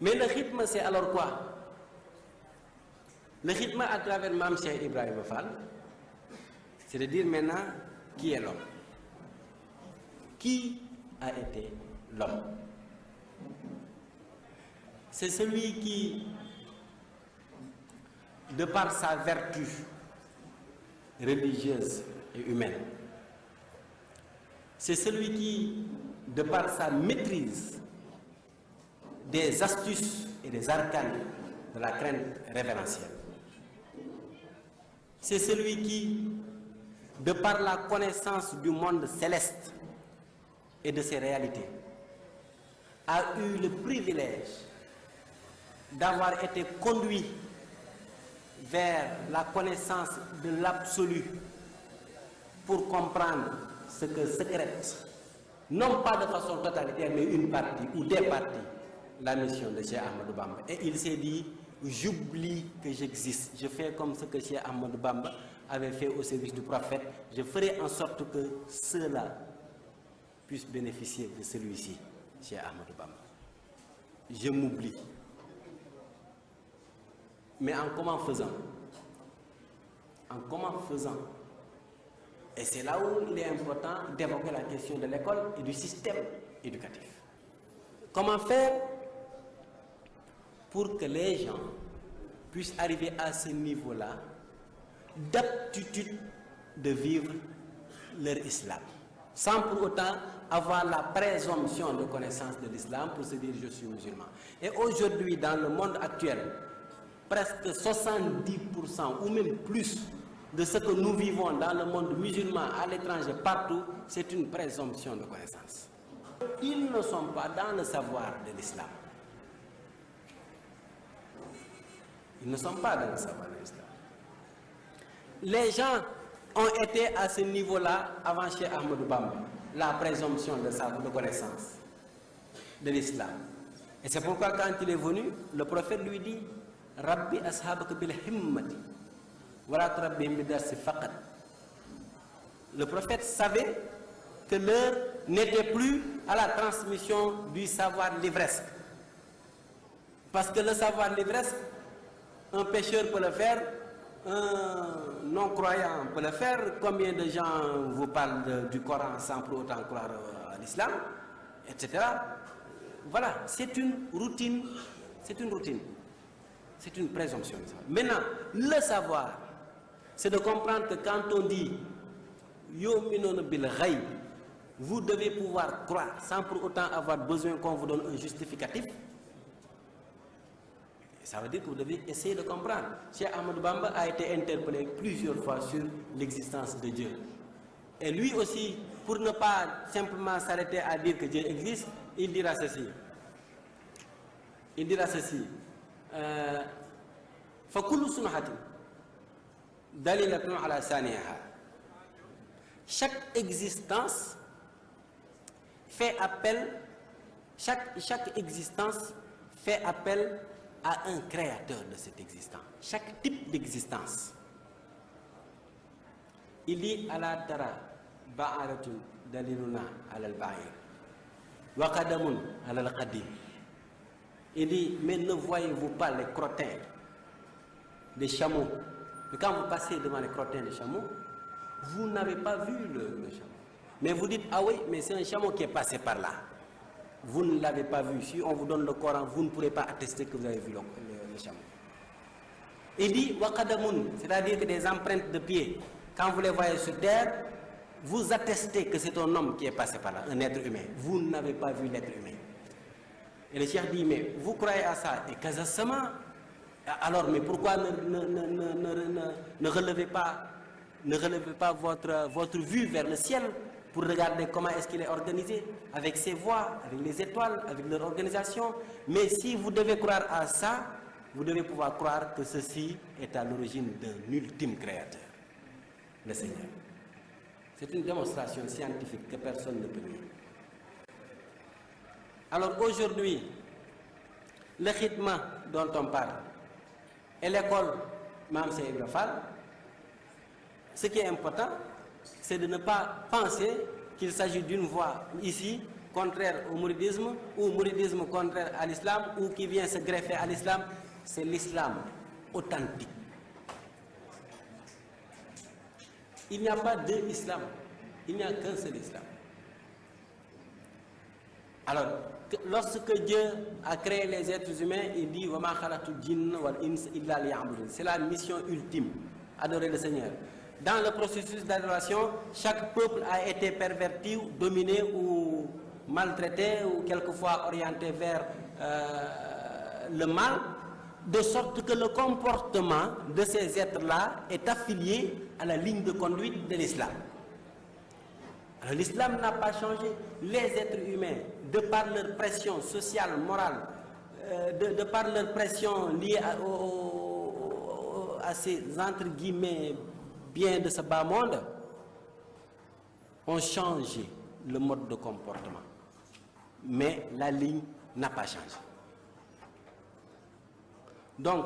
Mais le rythme, c'est alors quoi? Le rythme à travers Mame Cheikh Ibrahima Fall, c'est de dire maintenant qui est l'homme. Qui a été l'homme? C'est celui qui, de par sa vertu religieuse et humaine, c'est celui qui, de par sa maîtrise des astuces et des arcanes de la crainte révérentielle, c'est celui qui, de par la connaissance du monde céleste et de ses réalités, a eu le privilège d'avoir été conduit vers la connaissance de l'absolu pour comprendre ce que sécrète, non pas de façon totalitaire, mais une partie ou des parties, la mission de Cheikh Ahmadou Bamba. Et il s'est dit, j'oublie que j'existe, je fais comme ce que Cheikh Ahmadou Bamba avait fait au service du prophète, je ferai en sorte que ceux-là puissent bénéficier de celui-ci, Cheikh Ahmadou Bamba. Je m'oublie. Mais en comment faisant? En comment faisant? Et c'est là où il est important d'évoquer la question de l'école et du système éducatif. Comment faire pour que les gens puissent arriver à ce niveau-là d'aptitude de vivre leur islam, sans pour autant avoir la présomption de connaissance de l'islam pour se dire je suis musulman. Et aujourd'hui, dans le monde actuel, presque 70% ou même plus de ce que nous vivons dans le monde musulman, à l'étranger, partout, c'est une présomption de connaissance. Ils ne sont pas dans le savoir de l'islam. Ils ne sont pas dans le savoir de l'islam. Les gens ont été à ce niveau-là avant Cheikh Ahmadou Bamba, la présomption de connaissance de l'islam. Et c'est pourquoi quand il est venu, le prophète lui dit Rabbi ashabaka bil himmati wala turabbihim bi darsi faqat. Le prophète savait que l'heure n'était plus à la transmission du savoir livresque. Parce que le savoir livresque, un pécheur peut le faire, un non-croyant peut le faire. Combien de gens vous parlent du Coran sans pour autant croire à l'islam, etc. Voilà, c'est une routine, c'est une routine. C'est une présomption. Maintenant, le savoir, c'est de comprendre que quand on dit Yu'minuna bil ghayb, vous devez pouvoir croire sans pour autant avoir besoin qu'on vous donne un justificatif. Ça veut dire que vous devez essayer de comprendre. Cheikh Ahmadou Bamba a été interpellé plusieurs fois sur l'existence de Dieu. Et lui aussi, pour ne pas simplement s'arrêter à dire que Dieu existe, il dira ceci. Il dira ceci. Chaque existence fait appel, chaque existence fait appel à un créateur de cette existence. Chaque type d'existence. Il dit ala tara ba'aratun daliluna ala al-ba'ir wa qadamun ala al-qadim. Il dit, mais ne voyez-vous pas les crottins des chameaux? Mais quand vous passez devant les crottins des chameaux, vous n'avez pas vu le chameau. Mais vous dites, ah oui, mais c'est un chameau qui est passé par là. Vous ne l'avez pas vu. Si on vous donne le Coran, vous ne pourrez pas attester que vous avez vu le chameau. Il dit, waqadamun, c'est-à-dire que des empreintes de pieds, quand vous les voyez sur terre, vous attestez que c'est un homme qui est passé par là, un être humain. Vous n'avez pas vu l'être humain. Et le cheikh dit, mais vous croyez à ça? Et Kazasama, alors, mais pourquoi ne relevez pas votre vue vers le ciel pour regarder comment est-ce qu'il est organisé, avec ses voies, avec les étoiles, avec leur organisation? Mais si vous devez croire à ça, vous devez pouvoir croire que ceci est à l'origine d'un ultime créateur, le Seigneur. C'est une démonstration scientifique que personne ne peut nier. Alors aujourd'hui, le khidma dont on parle et l'école Mame Cheikh Ibrahima Fall, ce qui est important, c'est de ne pas penser qu'il s'agit d'une voie ici contraire au mouridisme, ou mouridisme contraire à l'islam, ou qui vient se greffer à l'islam. C'est l'islam authentique. Il n'y a pas deux islam, il n'y a qu'un seul islam. Alors, lorsque Dieu a créé les êtres humains, il dit « C'est la mission ultime, adorer le Seigneur. Dans le processus d'adoration, chaque peuple a été perverti, dominé ou maltraité, ou quelquefois orienté vers le mal, de sorte que le comportement de ces êtres-là est affilié à la ligne de conduite de l'islam. Alors l'islam n'a pas changé. Les êtres humains, de par leur pression sociale, morale, de par leur pression liée à ces entre guillemets biens de ce bas monde, ont changé le mode de comportement. Mais la ligne n'a pas changé. Donc,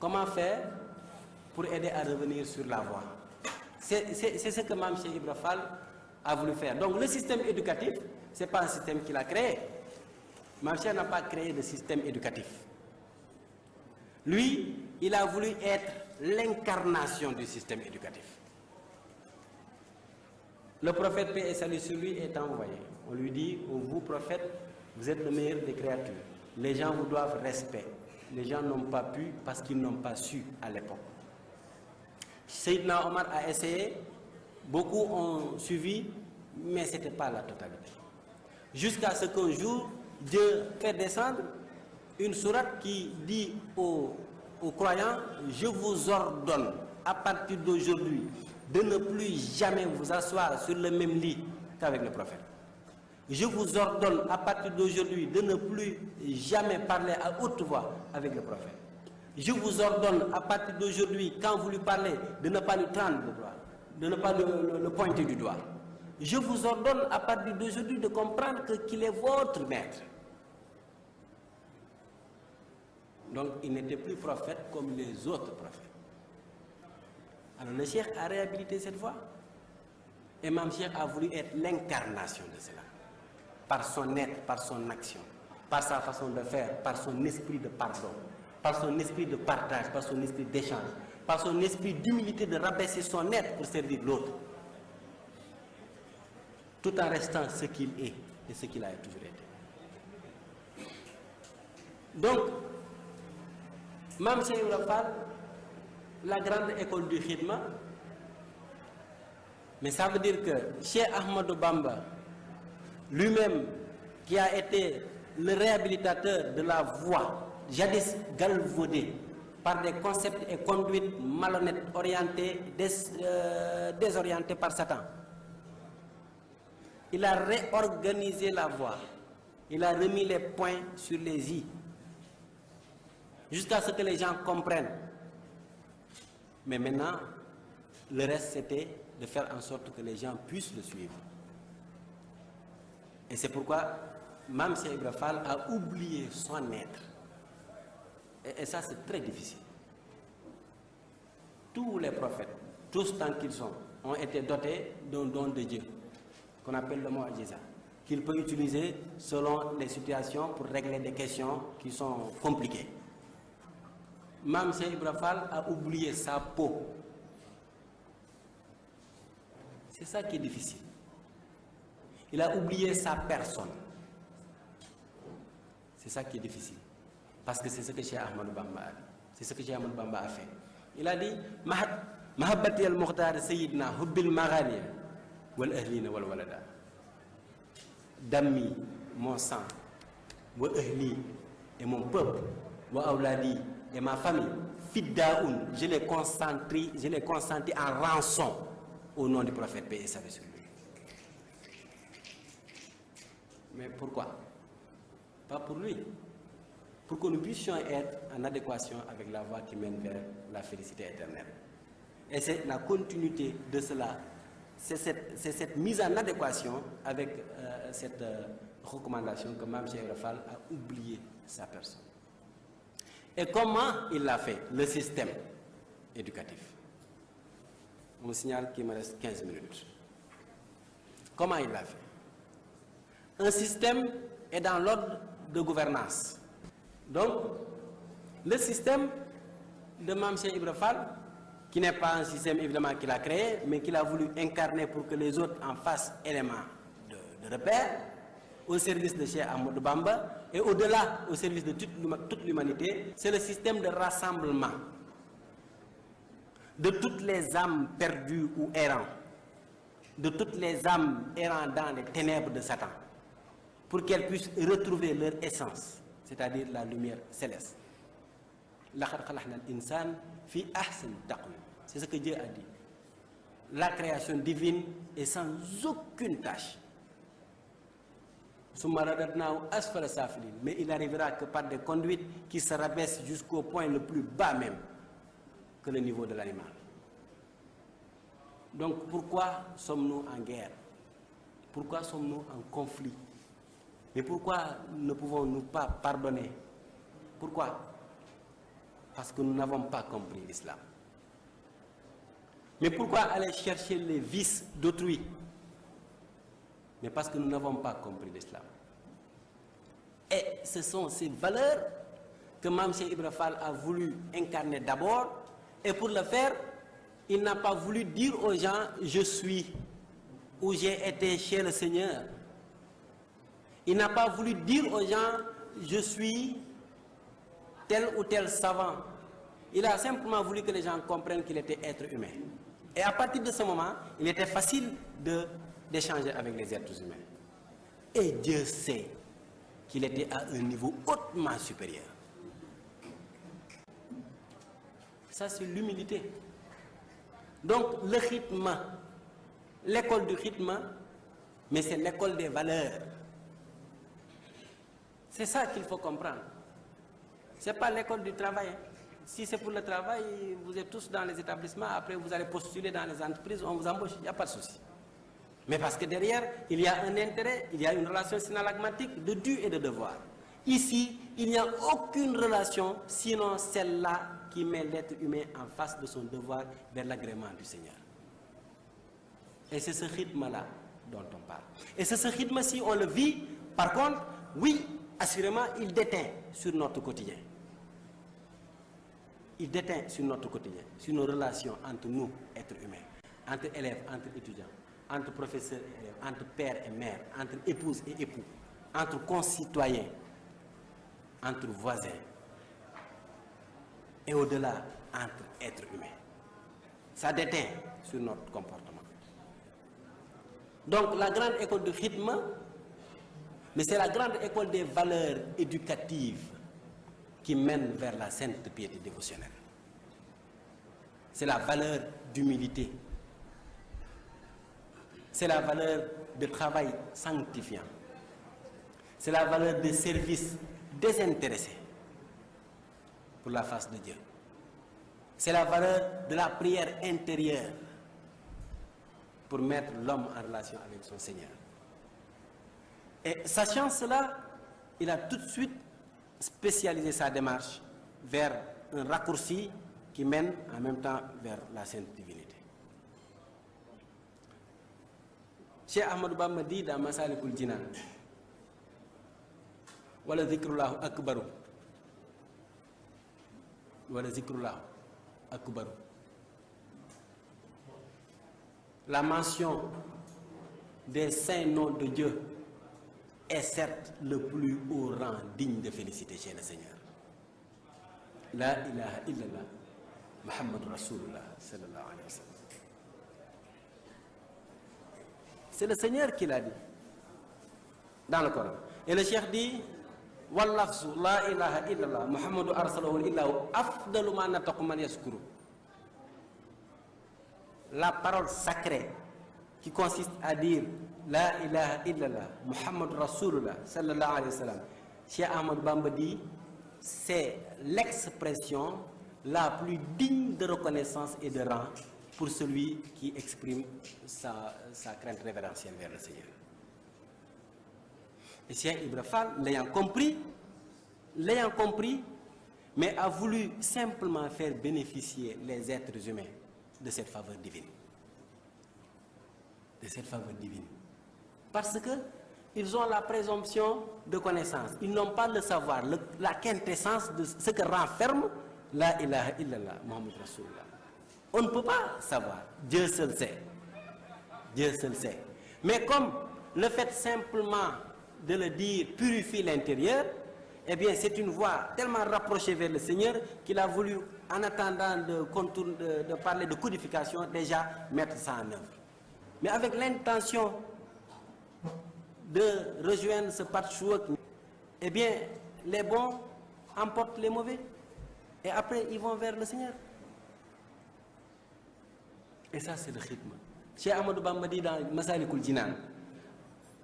comment faire pour aider à revenir sur la voie? C'est ce que Mame Cheikh Ibra Fall a voulu faire. Donc le système éducatif, ce n'est pas un système qu'il a créé. Mame Cheikh n'a pas créé de système éducatif. Lui, il a voulu être l'incarnation du système éducatif. Le prophète, paix et salut sur lui, est envoyé. On lui dit, vous prophète, vous êtes le meilleur des créatures. Les gens vous doivent respect. Les gens n'ont pas pu parce qu'ils n'ont pas su à l'époque. Seydina Omar a essayé, beaucoup ont suivi, mais ce n'était pas la totalité. Jusqu'à ce qu'un jour, Dieu fait descendre une sourate qui dit aux croyants, je vous ordonne à partir d'aujourd'hui de ne plus jamais vous asseoir sur le même lit qu'avec le prophète. Je vous ordonne à partir d'aujourd'hui de ne plus jamais parler à haute voix avec le prophète. Je vous ordonne à partir d'aujourd'hui, quand vous lui parlez, de ne pas lui tendre le doigt, de ne pas le pointer du doigt. Je vous ordonne à partir d'aujourd'hui de comprendre qu'il est votre maître. Donc il n'était plus prophète comme les autres prophètes. Alors le Cheikh a réhabilité cette voie. Et Mame Cheikh a voulu être l'incarnation de cela. Par son être, par son action, par sa façon de faire, par son esprit de pardon, par son esprit de partage, par son esprit d'échange, par son esprit d'humilité de rabaisser son être pour servir l'autre, tout en restant ce qu'il est et ce qu'il a toujours été. Donc, Mame Cheikh Ibra Fall, la grande école du Khidma, mais ça veut dire que Cheikh Ahmadou Bamba, lui-même, qui a été le réhabilitateur de la voie, jadis galvaudée par des concepts et conduites malhonnêtes, orientés, désorientés par Satan. Il a réorganisé la voie. Il a remis les points sur les i, jusqu'à ce que les gens comprennent. Mais maintenant, le reste, c'était de faire en sorte que les gens puissent le suivre. Et c'est pourquoi Mame Cheikh Ibra Fall a oublié son être. Et ça, c'est très difficile. Tous les prophètes, tous tant qu'ils sont, ont été dotés d'un don de Dieu, qu'on appelle le mu'jiza, qu'il peut utiliser selon les situations pour régler des questions qui sont compliquées. Mame Cheikh Ibra Fall a oublié sa peau. C'est ça qui est difficile. Il a oublié sa personne. C'est ça qui est difficile. Parce que c'est ce que Cheikh Ahmadou Bamba a dit. C'est ce que Cheikh Ahmadou Bamba a fait. Il a dit Mahabbati al-Mukhtar Sayyidina Hubbil Maghani wal Ahlina wal Walada. Dammi, mon sang, wa ahli et mon peuple, wa awladi et ma famille, Fiddaoun, je l'ai consenti en rançon au nom du prophète, paix et salut sur lui. Mais pourquoi? Pas pour lui. Pour que nous puissions être en adéquation avec la voie qui mène vers la félicité éternelle. Et c'est la continuité de cela. C'est cette mise en adéquation avec cette recommandation que Mame Cheikh Ibra Fall a oublié sa personne. Et comment il l'a fait? Le système éducatif. On me signale qu'il me reste 15 minutes. Comment il l'a fait? un système est dans l'ordre de gouvernance. Donc, le système de Mame Cheikh Ibra Fall, qui n'est pas un système évidemment qu'il a créé, mais qu'il a voulu incarner pour que les autres en fassent élément de repère, au service de Cheikh Ahmadou Bamba, et au-delà, au service de toute l'humanité, c'est le système de rassemblement de toutes les âmes perdues ou errantes, de toutes les âmes errant dans les ténèbres de Satan, pour qu'elles puissent retrouver leur essence, c'est-à-dire la lumière céleste. Laqad khalaqna al-insana fi ahsani taqwim. C'est ce que Dieu a dit. La création divine est sans aucune tâche. Summa radadnahu asfala safilin. Mais il n'arrivera que par des conduites qui se rabaissent jusqu'au point le plus bas même que le niveau de l'animal. Donc pourquoi sommes-nous en guerre? Pourquoi sommes-nous en conflit? Mais pourquoi ne pouvons-nous pas pardonner? Pourquoi? Parce que nous n'avons pas compris l'islam. Mais pourquoi aller chercher les vices d'autrui? Mais parce que nous n'avons pas compris l'islam. Et ce sont ces valeurs que Mame Cheikh Ibra Fall a voulu incarner d'abord, et pour le faire, il n'a pas voulu dire aux gens « je suis » ou « j'ai été chez le Seigneur ». Il n'a pas voulu dire aux gens « je suis tel ou tel savant ». Il a simplement voulu que les gens comprennent qu'il était être humain. Et à partir de ce moment, il était facile d'échanger avec les êtres humains. Et Dieu sait qu'il était à un niveau hautement supérieur. Ça, c'est l'humilité. Donc, le rythme, l'école du rythme, mais c'est l'école des valeurs. C'est ça qu'il faut comprendre. Ce n'est pas l'école du travail. Si c'est pour le travail, vous êtes tous dans les établissements, après vous allez postuler dans les entreprises, on vous embauche, il n'y a pas de souci. Mais parce que derrière, il y a un intérêt, il y a une relation synalagmatique de dû et de devoir. Ici, il n'y a aucune relation, sinon celle-là qui met l'être humain en face de son devoir vers l'agrément du Seigneur. Et c'est ce rythme-là dont on parle. Et c'est ce rythme, si on le vit, par contre, oui, assurément, il déteint sur notre quotidien. Il déteint sur notre quotidien, sur nos relations entre nous, êtres humains, entre élèves, entre étudiants, entre professeurs et élèves, entre père et mère, entre épouses et époux, entre concitoyens, entre voisins, et au-delà, entre êtres humains. Ça déteint sur notre comportement. Donc la grande école du rythme, mais c'est la grande école des valeurs éducatives qui mène vers la sainte piété dévotionnelle. C'est la valeur d'humilité. C'est la valeur de travail sanctifiant. C'est la valeur de service désintéressé pour la face de Dieu. C'est la valeur de la prière intérieure pour mettre l'homme en relation avec son Seigneur. Et sachant cela, il a tout de suite spécialiser sa démarche vers un raccourci qui mène en même temps vers la sainte divinité. Cheikh Ahmadou Bamba dit dans Masalikul Jinan, wala zikrullahu akbaru, wala zikrullahu akbaru. La mention des saints noms de Dieu est certes le plus haut rang digne de félicité chez le Seigneur. La ilaha illallah, Muhammad Rasulullah sallallahu alayhi wa sallam. C'est le Seigneur qui l'a dit dans le Coran. Et le Cheikh dit wallafzu la ilaha illallah Muhammadu arsalahu illahu afdalu ma nataqu man yaskuru. La parole sacrée qui consiste à dire la ilaha illallah Muhammad Rasulullah sallallahu alayhi wa sallam. Cheikh Ahmadou Bamba dit c'est l'expression la plus digne de reconnaissance et de rang pour celui qui exprime sa crainte révérentielle vers le Seigneur. Et Cheikh Ibra Fall, l'ayant compris, mais a voulu simplement faire bénéficier les êtres humains de cette faveur divine. De cette faveur divine. Parce que ils ont la présomption de connaissance. Ils n'ont pas le savoir, la quintessence de ce que renferme la ilaha illallah, Muhammad Rasulullah. On ne peut pas savoir. Dieu seul sait. Dieu seul sait. Mais comme le fait simplement de le dire purifie l'intérieur, eh bien c'est une voie tellement rapprochée vers le Seigneur qu'il a voulu, en attendant de parler de codification, déjà mettre ça en œuvre. Mais avec l'intention de rejoindre ce patchwork, eh bien les bons emportent les mauvais. Et après, ils vont vers le Seigneur. Et ça, c'est le khidma. Cheikh Ahmadou Bamba dit dans Masalikul Jinan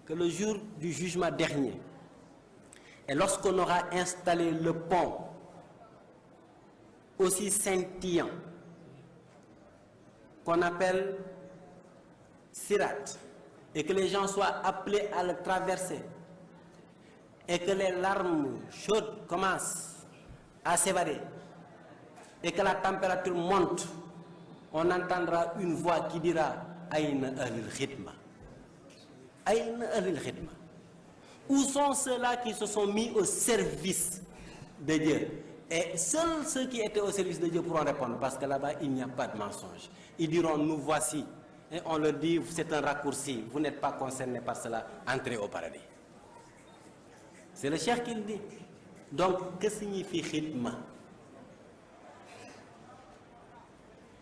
que le jour du jugement dernier, et lorsqu'on aura installé le pont aussi scintillant qu'on appelle Sirat, et que les gens soient appelés à le traverser, et que les larmes chaudes commencent à s'évader, et que la température monte, on entendra une voix qui dira Aïna ahlul khidma. Aïna ahlul khidma. Où sont ceux-là qui se sont mis au service de Dieu? Et seuls ceux qui étaient au service de Dieu pourront répondre, parce que là-bas, il n'y a pas de mensonge. Ils diront, nous voici. Et on leur dit, c'est un raccourci, vous n'êtes pas concernés par cela, entrez au paradis. C'est le cheikh qui le dit. Donc, que signifie khidma?